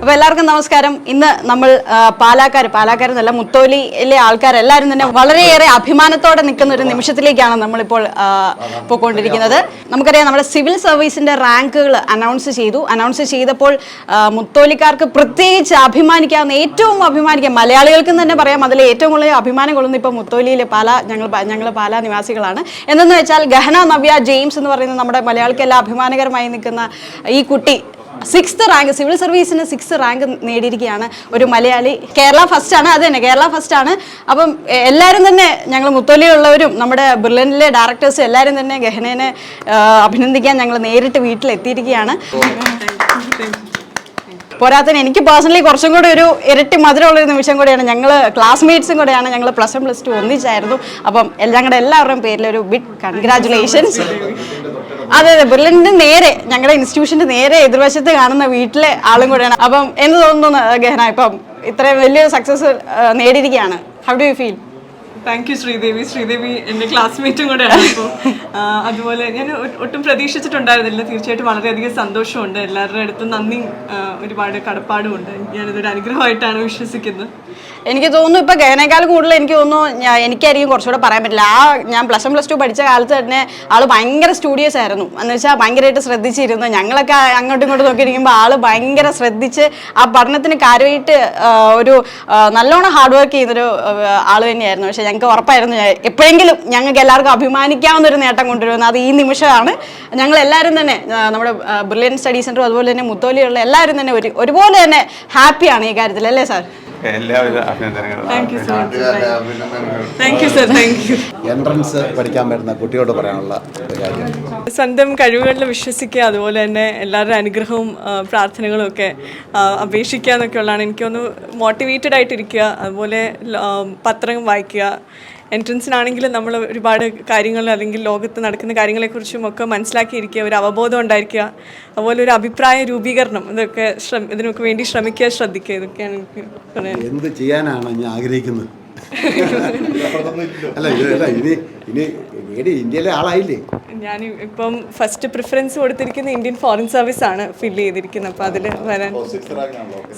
അപ്പോൾ എല്ലാവർക്കും നമസ്കാരം. ഇന്ന് നമ്മൾ പാലാക്കാരെന്നല്ല മുത്തോലിയിലെ ആൾക്കാരെല്ലാവരും തന്നെ വളരെയേറെ അഭിമാനത്തോടെ നിൽക്കുന്ന ഒരു നിമിഷത്തിലേക്കാണ് നമ്മളിപ്പോൾ പോയിക്കൊണ്ടിരിക്കുന്നത്. നമുക്കറിയാം, നമ്മുടെ സിവിൽ സർവീസിൻ്റെ റാങ്കുകൾ അനൗൺസ് ചെയ്തപ്പോൾ മുത്തോലിക്കാർക്ക് പ്രത്യേകിച്ച് ഏറ്റവും അഭിമാനിക്കാം, മലയാളികൾക്കും തന്നെ പറയാം, അതിൽ ഏറ്റവും കൂടുതൽ അഭിമാനം കൊള്ളുന്ന ഇപ്പോൾ മുത്തോലിയിലെ ഞങ്ങൾ പാലാ നിവാസികളാണ്. എന്തെന്ന് വെച്ചാൽ ഗഹന നവ്യ ജെയിംസ് എന്ന് പറയുന്ന നമ്മുടെ മലയാളിക്കെല്ലാം അഭിമാനകരമായി നിൽക്കുന്ന ഈ കുട്ടി 6th റാങ്ക്, സിവിൽ സർവീസിന് 6th റാങ്ക് നേടിയിരിക്കുകയാണ്. ഒരു മലയാളി. കേരള ഫസ്റ്റ് ആണ്. അപ്പം എല്ലാവരും തന്നെ, ഞങ്ങൾ മുത്തോലിയിലുള്ളവരും നമ്മുടെ ബ്രില്യൻറ്റിലെ ഡയറക്ടേഴ്സും എല്ലാവരും തന്നെ ഗഹനേനെ അഭിനന്ദിക്കാൻ ഞങ്ങൾ നേരിട്ട് വീട്ടിലെത്തിയിരിക്കുകയാണ്. പോരാത്തതിന് എനിക്ക് പേഴ്സണലി കുറച്ചും കൂടി ഒരു ഇരട്ടി മധുരമുള്ളൊരു നിമിഷം കൂടിയാണ്. ഞങ്ങൾ ക്ലാസ്മേറ്റ്സും കൂടെയാണ്. ഞങ്ങൾ +1 +2 ഒന്നിച്ചായിരുന്നു. അപ്പം ഞങ്ങളുടെ എല്ലാവരുടെയും പേരിൽ ഒരു ബിഗ് കൺഗ്രാറ്റുലേഷൻസ്. അതെ, ബ്രില്യൻറ്റിന്റെ നേരെ, ഞങ്ങളുടെ ഇൻസ്റ്റിറ്റ്യൂഷന്റെ നേരെ എതിർവശത്ത് കാണുന്ന വീട്ടിലെ ആളും കൂടെയാണ്. അപ്പം എന്ത് തോന്നുന്നു ഗഹന, ഇപ്പം ഇത്രയും വലിയൊരു സക്സസ് നേടിയിരിക്കുകയാണ്? How do you feel? Thank you Sridevi എൻ്റെ ക്ലാസ്മേറ്റും കൂടെയാണ്. ഇപ്പോൾ അതുപോലെ ഞാൻ ഒട്ടും പ്രതീക്ഷിച്ചിട്ടുണ്ടായിരുന്നില്ല. തീർച്ചയായിട്ടും വളരെയധികം സന്തോഷമുണ്ട്. എല്ലാവരുടെ അടുത്തും നന്ദി, ഒരുപാട് കടപ്പാടുമുണ്ട്. ഞാനിതൊരു അനുഗ്രഹമായിട്ടാണ് വിശ്വസിക്കുന്നത്. എനിക്ക് തോന്നുന്നു ഇപ്പോൾ ഗഹനേക്കാളും കൂടുതൽ എനിക്ക് തോന്നുന്നു എനിക്കായിരിക്കും കുറച്ചുകൂടെ പറയാൻ പറ്റില്ല. ഞാൻ +1 +2 പഠിച്ച കാലത്ത് തന്നെ ആൾ ഭയങ്കര സ്റ്റുഡിയോസ് ആയിരുന്നു. എന്ന് വെച്ചാൽ ഭയങ്കരമായിട്ട് ശ്രദ്ധിച്ചിരുന്നു. ഞങ്ങളൊക്കെ അങ്ങോട്ടും ഇങ്ങോട്ടും നോക്കിയിരിക്കുമ്പോൾ ആൾ ഭയങ്കര ശ്രദ്ധിച്ച് ആ പഠനത്തിന് കാര്യമായിട്ട് ഒരു നല്ലോണം ഹാർഡ് വർക്ക് ചെയ്യുന്നൊരു ആൾ തന്നെയായിരുന്നു. പക്ഷേ ഞങ്ങൾക്ക് ഉറപ്പായിരുന്നു എപ്പോഴെങ്കിലും ഞങ്ങൾക്ക് എല്ലാവർക്കും അഭിമാനിക്കാവുന്നൊരു നേട്ടം കൊണ്ടുവരുന്നത് അത് ഈ നിമിഷമാണ്. ഞങ്ങൾ എല്ലാവരും തന്നെ, നമ്മുടെ ബ്രില്യൻറ്റ് സ്റ്റഡി സെൻറ്ററും അതുപോലെ തന്നെ മുത്തോലിയുള്ള എല്ലാവരും തന്നെ ഒരുപോലെ തന്നെ ഹാപ്പിയാണ് ഈ കാര്യത്തിൽ, അല്ലേ സാർ? എല്ലാവിധ അഭിനന്ദനങ്ങളും. എൻട്രൻസ് പഠിക്കാൻ വരുന്ന കുട്ടിയോട് പറയാനുള്ള കാര്യം, സ്വന്തം കഴിവുകളിൽ വിശ്വസിക്കുക, അതുപോലെ തന്നെ എല്ലാവരുടെ അനുഗ്രഹവും പ്രാർത്ഥനകളും ഒക്കെ അപേക്ഷിക്കുക എന്നൊക്കെയുള്ളതാണ്. എനിക്കൊന്ന് മോട്ടിവേറ്റഡ് ആയിട്ടിരിക്കുക, അതുപോലെ പത്രം വായിക്കുക. എൻട്രൻസിനാണെങ്കിലും നമ്മൾ ഒരുപാട് കാര്യങ്ങൾ, അല്ലെങ്കിൽ ലോകത്ത് നടക്കുന്ന കാര്യങ്ങളെക്കുറിച്ചും ഒക്കെ മനസ്സിലാക്കിയിരിക്കുക, ഒരു അവബോധം ഉണ്ടായിരിക്കുക, അതുപോലെ ഒരു അഭിപ്രായ രൂപീകരണം, ഇതിനൊക്കെ വേണ്ടി ശ്രദ്ധിക്കുക. ഇതൊക്കെയാണ് എനിക്ക് പറയാൻ. എന്ത് ചെയ്യാനാണ് ഞാൻ ആഗ്രഹിക്കുന്നത്? അല്ല ഇനി ഇന്ത്യയിലെ ആളായില്ലേ? ഞാൻ ഇപ്പം ഫസ്റ്റ് പ്രിഫറൻസ് കൊടുത്തിരിക്കുന്ന ഇന്ത്യൻ ഫോറിൻ സർവീസ് ആണ് ഫില്ല് ചെയ്തിരിക്കുന്നത്. അപ്പോൾ അതിൽ വരാൻ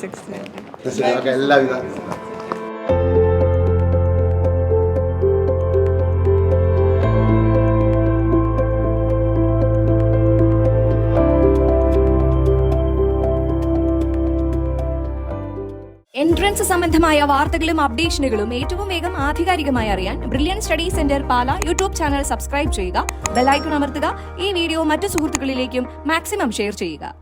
6th എല്ലാവിധ. എൻട്രൻസ് സംബന്ധമായ വാർത്തകളും അപ്ഡേഷനുകളും ഏറ്റവും വേഗം ആധികാരികമായി അറിയാൻ ബ്രില്യൻറ്റ് സ്റ്റഡി സെന്റർ പാല യൂട്യൂബ് ചാനൽ സബ്സ്ക്രൈബ് ചെയ്യുക, ബെൽ ഐക്കൺ അമർത്തുക. ഈ വീഡിയോ മറ്റു സുഹൃത്തുക്കളിലേക്കും മാക്സിമം ഷെയർ ചെയ്യുക.